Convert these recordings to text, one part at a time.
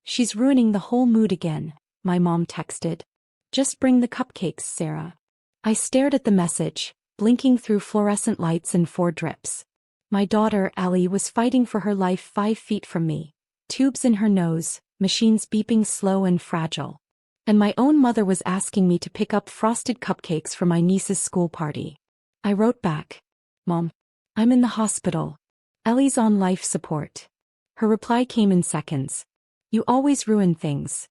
She's ruining the whole mood again, my mom texted. Just bring the cupcakes, Sarah. I stared at the message, blinking through fluorescent lights and 4 drips. My daughter, Ellie, was fighting for her life 5 feet from me. Tubes in her nose, machines beeping slow and fragile. And my own mother was asking me to pick up frosted cupcakes for my niece's school party. I wrote back, Mom, I'm in the hospital. Ellie's on life support. Her reply came in seconds. You always ruin things.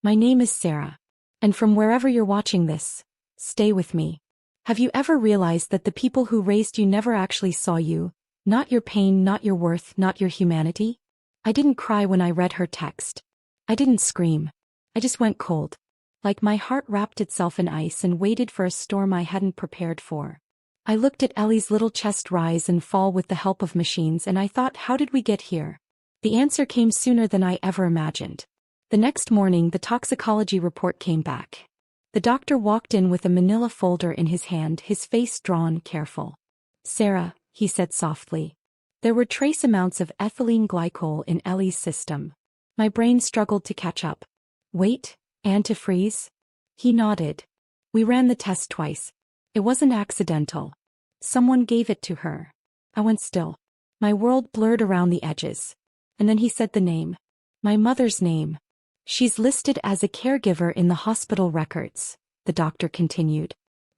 My name is Sarah. And from wherever you're watching this, stay with me. Have you ever realized that the people who raised you never actually saw you? Not your pain, not your worth, not your humanity? I didn't cry when I read her text. I didn't scream. I just went cold. Like my heart wrapped itself in ice and waited for a storm I hadn't prepared for. I looked at Ellie's little chest rise and fall with the help of machines, and I thought, how did we get here? The answer came sooner than I ever imagined. The next morning, the toxicology report came back. The doctor walked in with a manila folder in his hand, his face drawn, careful. Sarah, he said softly. There were trace amounts of ethylene glycol in Ellie's system. My brain struggled to catch up. Wait, antifreeze? He nodded. We ran the test twice. It wasn't accidental. Someone gave it to her. I went still. My world blurred around the edges. And then he said the name. My mother's name. She's listed as a caregiver in the hospital records, the doctor continued.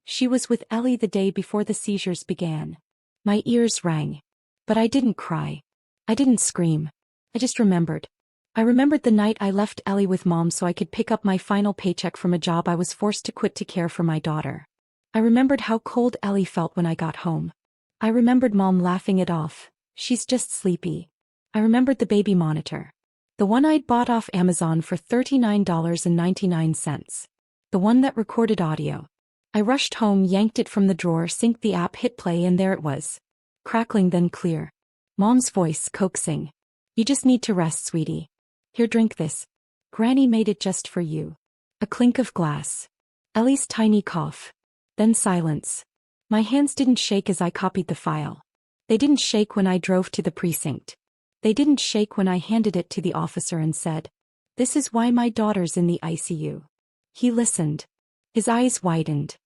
She was with Ellie the day before the seizures began. My ears rang. But I didn't cry. I didn't scream. I just remembered. I remembered the night I left Ellie with Mom so I could pick up my final paycheck from a job I was forced to quit to care for my daughter. I remembered how cold Ellie felt when I got home. I remembered Mom laughing it off. She's just sleepy. I remembered the baby monitor. The one I'd bought off Amazon for $39.99. The one that recorded audio. I rushed home, yanked it from the drawer, synced the app, hit play, and there it was. Crackling, then clear. Mom's voice, coaxing. You just need to rest, sweetie. Here, drink this. Granny made it just for you. A clink of glass. Ellie's tiny cough. Then silence. My hands didn't shake as I copied the file. They didn't shake when I drove to the precinct. They didn't shake when I handed it to the officer and said, "This is why my daughter's in the ICU." He listened. His eyes widened.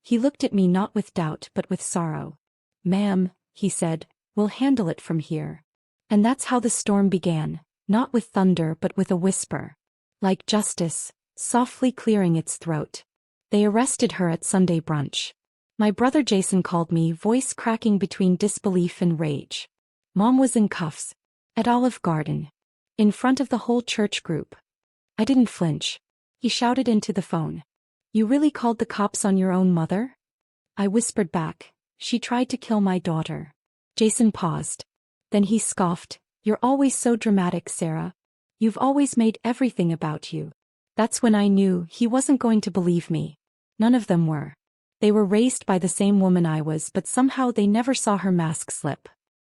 He looked at me not with doubt but with sorrow. "Ma'am," he said, "we'll handle it from here." And that's how the storm began, not with thunder but with a whisper. Like justice, softly clearing its throat. They arrested her at Sunday brunch. My brother Jason called me, voice cracking between disbelief and rage. Mom was in cuffs. At Olive Garden. In front of the whole church group. I didn't flinch. He shouted into the phone. "You really called the cops on your own mother?" I whispered back, "She tried to kill my daughter." Jason paused. Then he scoffed, "You're always so dramatic, Sarah. You've always made everything about you." That's when I knew he wasn't going to believe me. None of them were. They were raised by the same woman I was, but somehow they never saw her mask slip.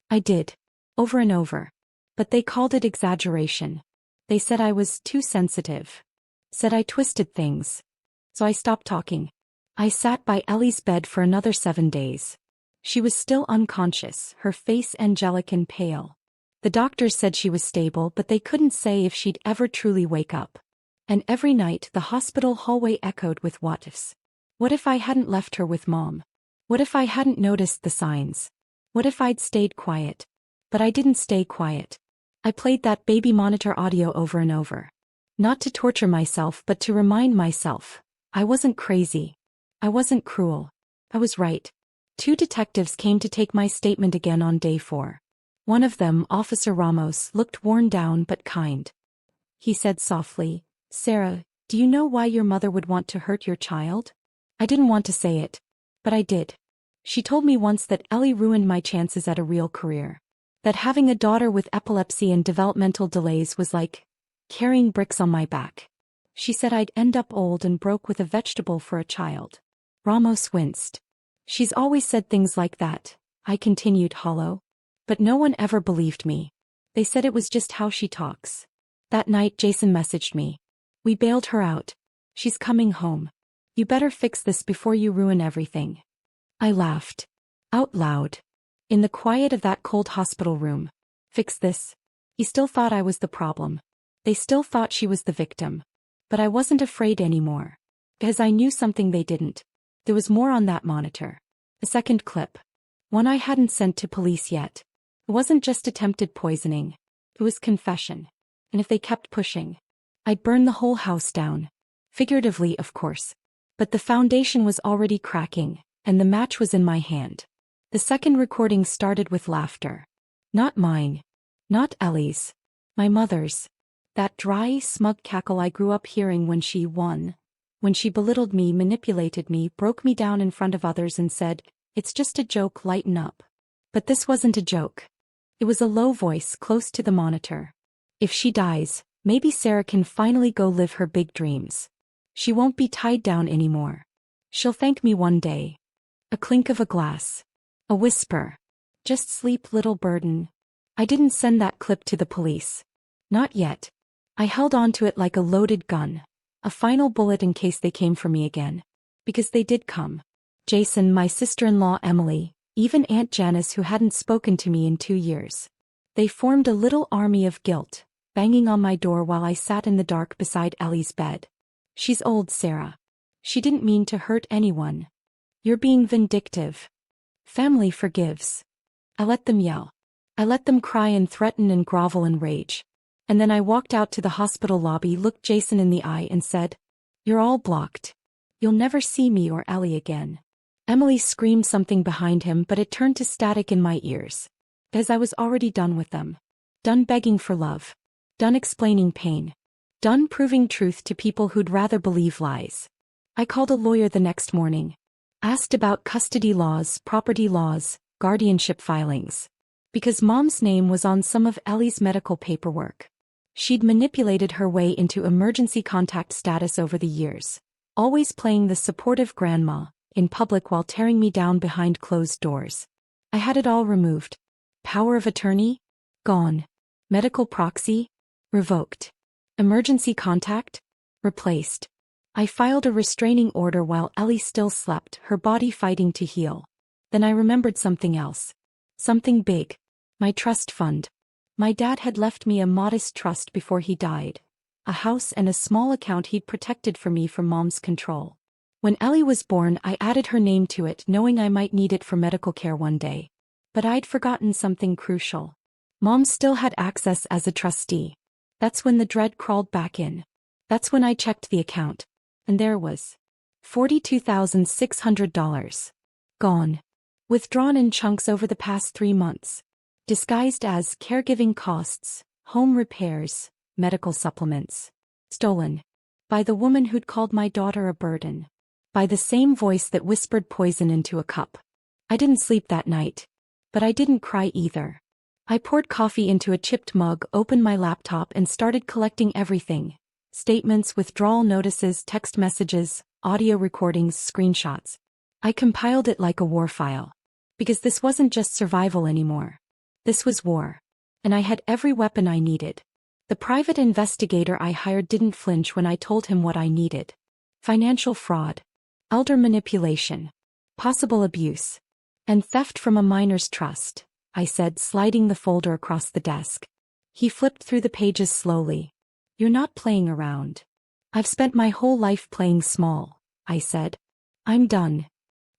I did. Over and over. But they called it exaggeration. They said I was too sensitive. Said I twisted things. So I stopped talking. I sat by Ellie's bed for another 7 days. She was still unconscious, her face angelic and pale. The doctors said she was stable, but they couldn't say if she'd ever truly wake up. And every night the hospital hallway echoed with what ifs. What if I hadn't left her with Mom? What if I hadn't noticed the signs? What if I'd stayed quiet? But I didn't stay quiet. I played that baby monitor audio over and over. Not to torture myself but to remind myself. I wasn't crazy. I wasn't cruel. I was right. 2 detectives came to take my statement again on day 4. One of them, Officer Ramos, looked worn down but kind. He said softly, "Sarah, do you know why your mother would want to hurt your child?" I didn't want to say it. But I did. She told me once that Ellie ruined my chances at a real career. That having a daughter with epilepsy and developmental delays was like carrying bricks on my back. She said I'd end up old and broke with a vegetable for a child. Ramos winced. "She's always said things like that," I continued hollow. But no one ever believed me. They said it was just how she talks. That night Jason messaged me. "We bailed her out. She's coming home. You better fix this before you ruin everything." I laughed. Out loud. In the quiet of that cold hospital room. Fix this? He still thought I was the problem. They still thought she was the victim. But I wasn't afraid anymore. Because I knew something they didn't. There was more on that monitor. A second clip. One I hadn't sent to police yet. It wasn't just attempted poisoning. It was confession. And if they kept pushing, I'd burn the whole house down. Figuratively, of course. But the foundation was already cracking, and the match was in my hand. The second recording started with laughter. Not mine. Not Ellie's. My mother's. That dry, smug cackle I grew up hearing when she won. When she belittled me, manipulated me, broke me down in front of others and said, "It's just a joke, lighten up." But this wasn't a joke. It was a low voice close to the monitor. If she dies, maybe Sarah can finally go live her big dreams. She won't be tied down anymore. She'll thank me one day. A clink of a glass. A whisper. Just sleep, little burden. I didn't send that clip to the police. Not yet. I held on to it like a loaded gun. A final bullet in case they came for me again. Because they did come. Jason, my sister-in-law Emily, even Aunt Janice, who hadn't spoken to me in 2 years. They formed a little army of guilt, banging on my door while I sat in the dark beside Ellie's bed. "She's old, Sarah. She didn't mean to hurt anyone. You're being vindictive. Family forgives." I let them yell. I let them cry and threaten and grovel and rage. And then I walked out to the hospital lobby, looked Jason in the eye and said, "You're all blocked. You'll never see me or Ellie again." Emily screamed something behind him, but it turned to static in my ears. As I was already done with them. Done begging for love. Done explaining pain. Done proving truth to people who'd rather believe lies. I called a lawyer the next morning. Asked about custody laws, property laws, guardianship filings. Because Mom's name was on some of Ellie's medical paperwork. She'd manipulated her way into emergency contact status over the years, always playing the supportive grandma in public while tearing me down behind closed doors. I had it all removed. Power of attorney? Gone. Medical proxy? Revoked. Emergency contact? Replaced. I filed a restraining order while Ellie still slept, her body fighting to heal. Then I remembered something else. Something big. My trust fund. My dad had left me a modest trust before he died. A house and a small account he'd protected for me from Mom's control. When Ellie was born, I added her name to it, knowing I might need it for medical care one day. But I'd forgotten something crucial. Mom still had access as a trustee. That's when the dread crawled back in. That's when I checked the account. And there was $42,600. Gone. Withdrawn in chunks over the past 3 months. Disguised as caregiving costs, home repairs, medical supplements. Stolen. By the woman who'd called my daughter a burden. By the same voice that whispered poison into a cup. I didn't sleep that night. But I didn't cry either. I poured coffee into a chipped mug, opened my laptop and started collecting everything. Statements, withdrawal notices, text messages, audio recordings, screenshots. I compiled it like a war file. Because this wasn't just survival anymore. This was war. And I had every weapon I needed. The private investigator I hired didn't flinch when I told him what I needed. Financial fraud. Elder manipulation. Possible abuse. And theft from a minor's trust, I said, sliding the folder across the desk. He flipped through the pages slowly. "You're not playing around." "I've spent my whole life playing small," I said. "I'm done."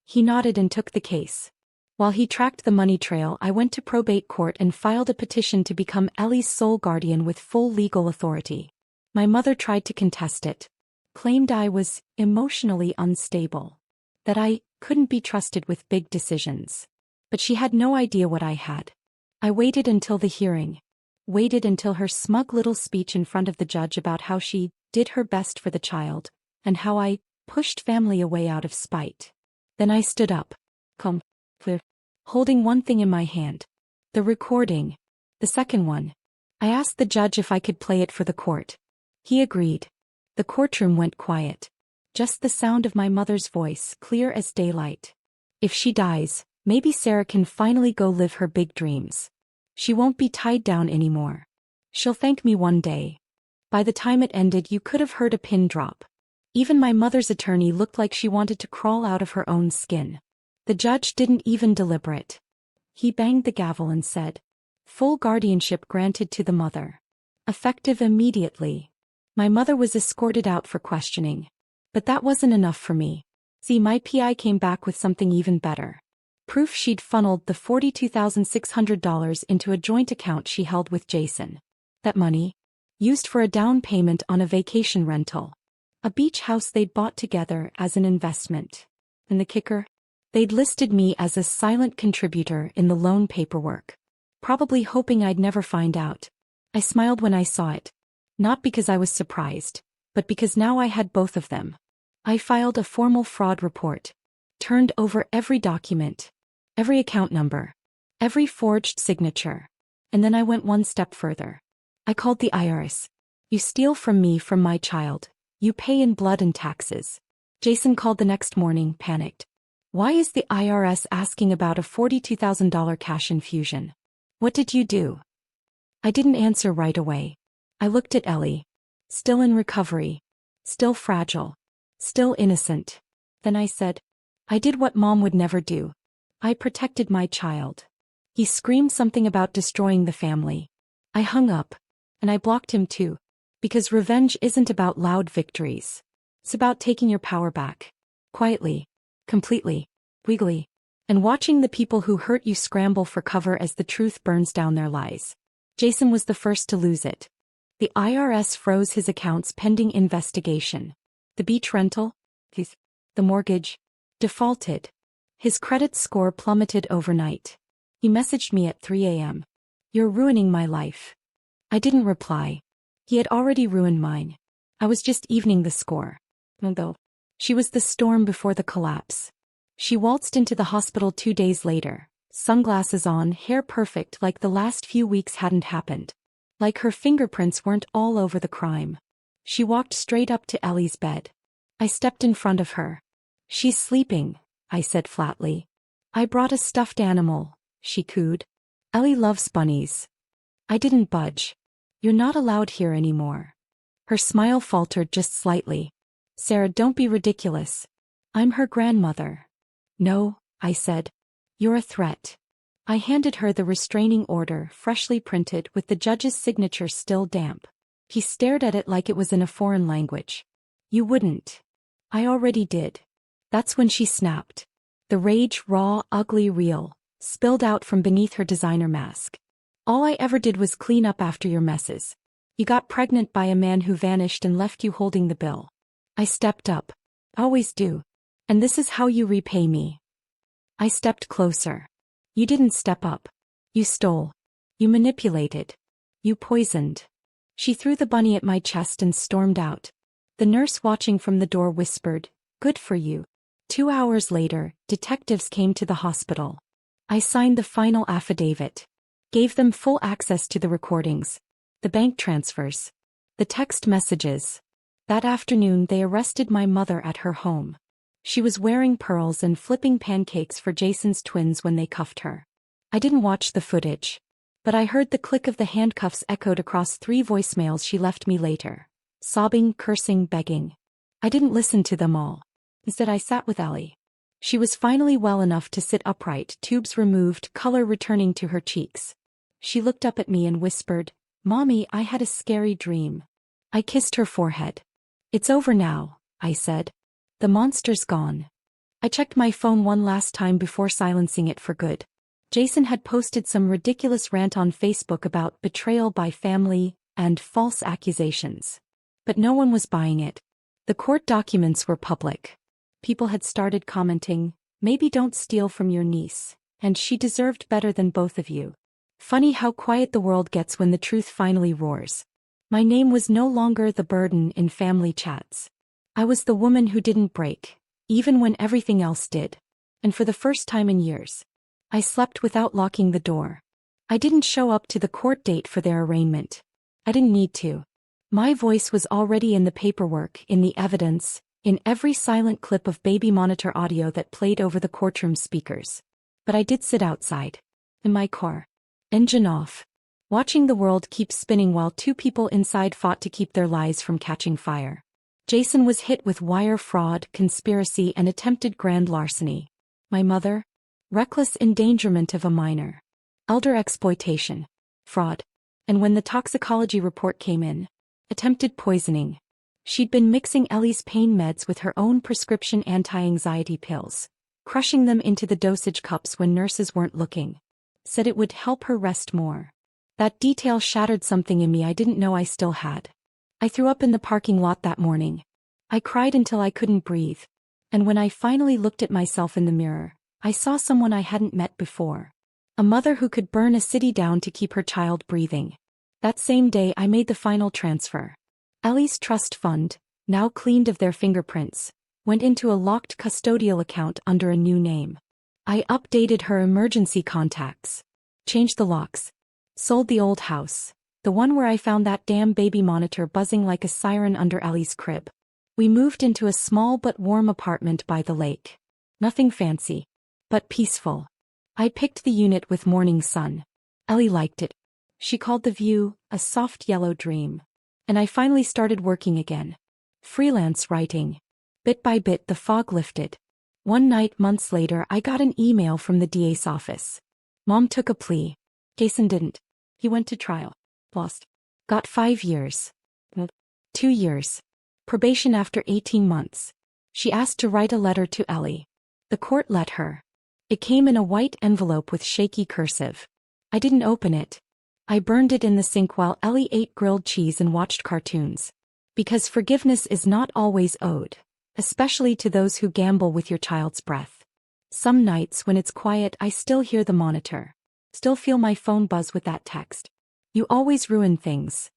He nodded and took the case. While he tracked the money trail, I went to probate court and filed a petition to become Ellie's sole guardian with full legal authority. My mother tried to contest it. Claimed I was emotionally unstable. That I couldn't be trusted with big decisions. But she had no idea what I had. I waited until the hearing. Waited until her smug little speech in front of the judge about how she did her best for the child, and how I pushed family away out of spite. Then I stood up. Holding one thing in my hand. The recording. The second one. I asked the judge if I could play it for the court. He agreed. The courtroom went quiet. Just the sound of my mother's voice, clear as daylight. If she dies, maybe Sarah can finally go live her big dreams. She won't be tied down anymore. She'll thank me one day. By the time it ended, you could have heard a pin drop. Even my mother's attorney looked like she wanted to crawl out of her own skin. The judge didn't even deliberate. He banged the gavel and said, "Full guardianship granted to the mother." Effective immediately. My mother was escorted out for questioning. But that wasn't enough for me. See, my PI came back with something even better. Proof she'd funneled the $42,600 into a joint account she held with Jason. That money? Used for a down payment on a vacation rental. A beach house they'd bought together as an investment. And the kicker? They'd listed me as a silent contributor in the loan paperwork. Probably hoping I'd never find out. I smiled when I saw it. Not because I was surprised, but because now I had both of them. I filed a formal fraud report. Turned over every document. Every account number. Every forged signature. And then I went one step further. I called the IRS. You steal from me from my child. You pay in blood and taxes. Jason called the next morning, panicked. Why is the IRS asking about a $42,000 cash infusion? What did you do? I didn't answer right away. I looked at Ellie. Still in recovery. Still fragile. Still innocent. Then I said, I did what Mom would never do. I protected my child. He screamed something about destroying the family. I hung up. And I blocked him too. Because revenge isn't about loud victories. It's about taking your power back. Quietly. Completely. Legally. And watching the people who hurt you scramble for cover as the truth burns down their lies. Jason was the first to lose it. The IRS froze his accounts pending investigation. The beach rental? The mortgage? Defaulted. His credit score plummeted overnight. He messaged me at 3 a.m. You're ruining my life. I didn't reply. He had already ruined mine. I was just evening the score. Though. She was the storm before the collapse. She waltzed into the hospital 2 days later, sunglasses on, hair perfect like the last few weeks hadn't happened. Like her fingerprints weren't all over the crime. She walked straight up to Ellie's bed. I stepped in front of her. She's sleeping, I said flatly. I brought a stuffed animal, she cooed. Ellie loves bunnies. I didn't budge. You're not allowed here anymore. Her smile faltered just slightly. Sarah, don't be ridiculous. I'm her grandmother. No, I said. You're a threat. I handed her the restraining order, freshly printed with the judge's signature still damp. He stared at it like it was in a foreign language. You wouldn't. I already did. That's when she snapped. The rage, raw, ugly, real, spilled out from beneath her designer mask. All I ever did was clean up after your messes. You got pregnant by a man who vanished and left you holding the bill. I stepped up. Always do. And this is how you repay me. I stepped closer. You didn't step up. You stole. You manipulated. You poisoned. She threw the bunny at my chest and stormed out. The nurse watching from the door whispered, "Good for you." 2 hours later, detectives came to the hospital. I signed the final affidavit. Gave them full access to the recordings, the bank transfers, the text messages. That afternoon they arrested my mother at her home. She was wearing pearls and flipping pancakes for Jason's twins when they cuffed her. I didn't watch the footage. But I heard the click of the handcuffs echoed across 3 voicemails she left me later. Sobbing, cursing, begging. I didn't listen to them all. Instead I sat with Ellie. She was finally well enough to sit upright, tubes removed, color returning to her cheeks. She looked up at me and whispered, "Mommy, I had a scary dream." I kissed her forehead. "It's over now," I said. "The monster's gone." I checked my phone one last time before silencing it for good. Jason had posted some ridiculous rant on Facebook about betrayal by family and false accusations. But no one was buying it. The court documents were public. People had started commenting, "Maybe don't steal from your niece, and she deserved better than both of you." Funny how quiet the world gets when the truth finally roars. My name was no longer the burden in family chats. I was the woman who didn't break, even when everything else did. And for the first time in years, I slept without locking the door. I didn't show up to the court date for their arraignment. I didn't need to. My voice was already in the paperwork, in the evidence, in every silent clip of baby monitor audio that played over the courtroom speakers. But I did sit outside. In my car. Engine off. Watching the world keep spinning while 2 people inside fought to keep their lies from catching fire. Jason was hit with wire fraud, conspiracy, and attempted grand larceny. My mother? Reckless endangerment of a minor. Elder exploitation. Fraud. And when the toxicology report came in, attempted poisoning. She'd been mixing Ellie's pain meds with her own prescription anti-anxiety pills, crushing them into the dosage cups when nurses weren't looking. Said it would help her rest more. That detail shattered something in me I didn't know I still had. I threw up in the parking lot that morning. I cried until I couldn't breathe. And when I finally looked at myself in the mirror, I saw someone I hadn't met before. A mother who could burn a city down to keep her child breathing. That same day I made the final transfer. Ellie's trust fund, now cleaned of their fingerprints, went into a locked custodial account under a new name. I updated her emergency contacts. Changed the locks. Sold the old house. The one where I found that damn baby monitor buzzing like a siren under Ellie's crib. We moved into a small but warm apartment by the lake. Nothing fancy, but peaceful. I picked the unit with morning sun. Ellie liked it. She called the view a soft yellow dream. And I finally started working again. Freelance writing. Bit by bit the fog lifted. One night months later I got an email from the DA's office. Mom took a plea. Jason didn't. He went to trial. Lost. Got 5 years. 2 years. Probation after 18 months. She asked to write a letter to Ellie. The court let her. It came in a white envelope with shaky cursive. I didn't open it. I burned it in the sink while Ellie ate grilled cheese and watched cartoons. Because forgiveness is not always owed, especially to those who gamble with your child's breath. Some nights when it's quiet I still hear the monitor. Still feel my phone buzz with that text. You always ruin things.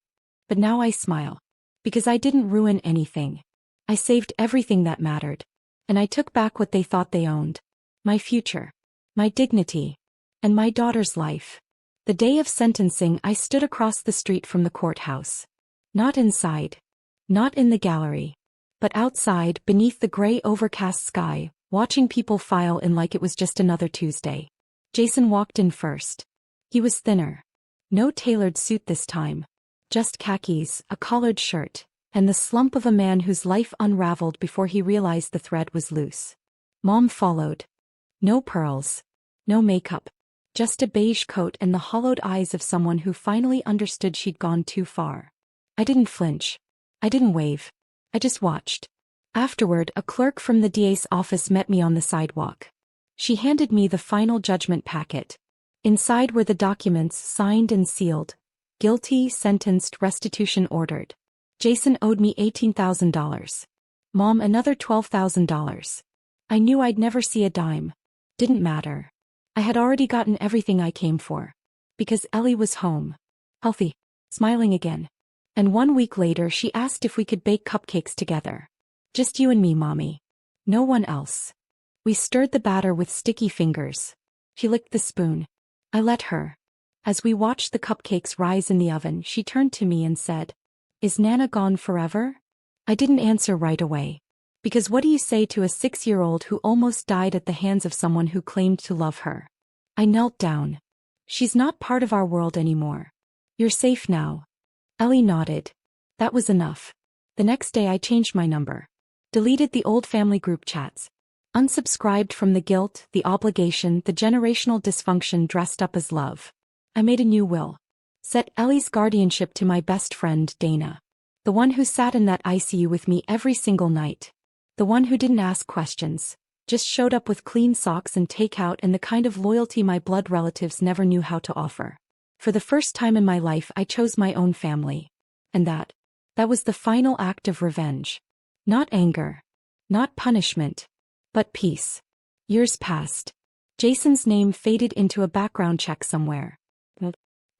But now I smile. Because I didn't ruin anything. I saved everything that mattered. And I took back what they thought they owned. My future. My dignity. And my daughter's life. The day of sentencing I stood across the street from the courthouse. Not inside. Not in the gallery. But outside beneath the gray overcast sky, watching people file in like it was just another Tuesday. Jason walked in first. He was thinner. No tailored suit this time. Just khakis, a collared shirt, and the slump of a man whose life unraveled before he realized the thread was loose. Mom followed. No pearls. No makeup. Just a beige coat and the hollowed eyes of someone who finally understood she'd gone too far. I didn't flinch. I didn't wave. I just watched. Afterward, a clerk from the DA's office met me on the sidewalk. She handed me the final judgment packet. Inside were the documents signed and sealed. Guilty, sentenced, restitution ordered. Jason owed me $18,000. Mom another $12,000. I knew I'd never see a dime. Didn't matter. I had already gotten everything I came for. Because Ellie was home. Healthy. Smiling again. And 1 week later she asked if we could bake cupcakes together. Just you and me, Mommy. No one else. We stirred the batter with sticky fingers. She licked the spoon. I let her. As we watched the cupcakes rise in the oven, she turned to me and said, "Is Nana gone forever?" I didn't answer right away. Because what do you say to a 6-year-old who almost died at the hands of someone who claimed to love her? I knelt down. She's not part of our world anymore. You're safe now. Ellie nodded. That was enough. The next day I changed my number. Deleted the old family group chats. Unsubscribed from the guilt, the obligation, the generational dysfunction dressed up as love. I made a new will. Set Ellie's guardianship to my best friend, Dana. The one who sat in that ICU with me every single night. The one who didn't ask questions, just showed up with clean socks and takeout and the kind of loyalty my blood relatives never knew how to offer. For the first time in my life I chose my own family. And that was the final act of revenge. Not anger. Not punishment. But peace. Years passed. Jason's name faded into a background check somewhere.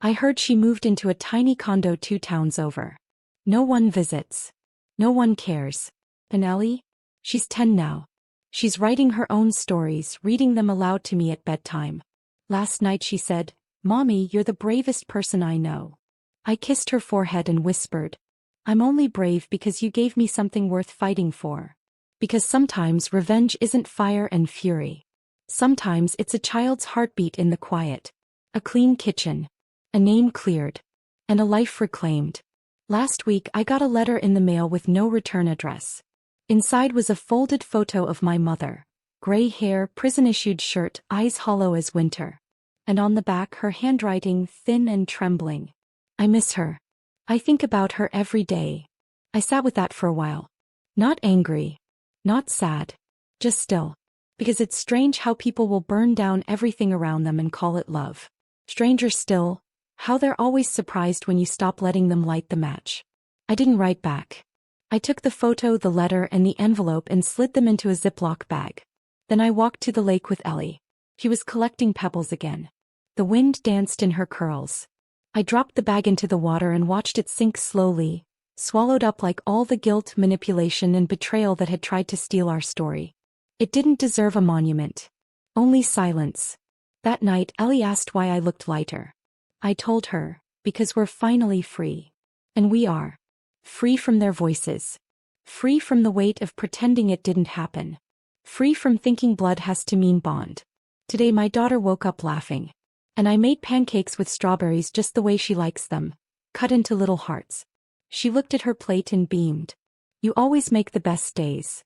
I heard she moved into a tiny condo 2 towns over. No one visits. No one cares. And Ellie? She's 10 now. She's writing her own stories, reading them aloud to me at bedtime. Last night she said, "Mommy, you're the bravest person I know." I kissed her forehead and whispered, "I'm only brave because you gave me something worth fighting for." Because sometimes revenge isn't fire and fury. Sometimes it's a child's heartbeat in the quiet. A clean kitchen. A name cleared. And a life reclaimed. Last week I got a letter in the mail with no return address. Inside was a folded photo of my mother. Gray hair, prison-issued shirt, eyes hollow as winter. And on the back her handwriting thin and trembling. I miss her. I think about her every day. I sat with that for a while. Not angry. Not sad. Just still. Because it's strange how people will burn down everything around them and call it love. Stranger still, how they're always surprised when you stop letting them light the match. I didn't write back. I took the photo, the letter, and the envelope and slid them into a Ziploc bag. Then I walked to the lake with Ellie. She was collecting pebbles again. The wind danced in her curls. I dropped the bag into the water and watched it sink slowly, swallowed up like all the guilt, manipulation, and betrayal that had tried to steal our story. It didn't deserve a monument. Only silence. That night, Ellie asked why I looked lighter. I told her, because we're finally free. And we are. Free from their voices. Free from the weight of pretending it didn't happen. Free from thinking blood has to mean bond. Today my daughter woke up laughing. And I made pancakes with strawberries just the way she likes them, cut into little hearts. She looked at her plate and beamed. You always make the best days.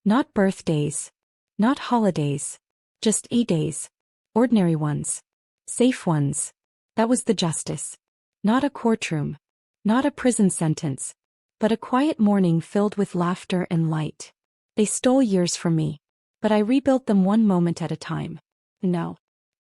Not birthdays. Not holidays. Just days. Ordinary ones. Safe ones. That was the justice. Not a courtroom. Not a prison sentence. But a quiet morning filled with laughter and light. They stole years from me. But I rebuilt them one moment at a time.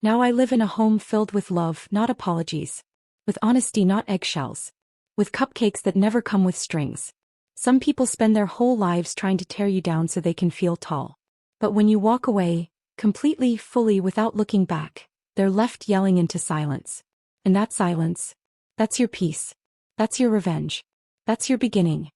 Now I live in a home filled with love, not apologies. With honesty, not eggshells. With cupcakes that never come with strings. Some people spend their whole lives trying to tear you down so they can feel tall. But when you walk away, completely, fully, without looking back, they're left yelling into silence. And that silence, that's your peace. That's your revenge. That's your beginning.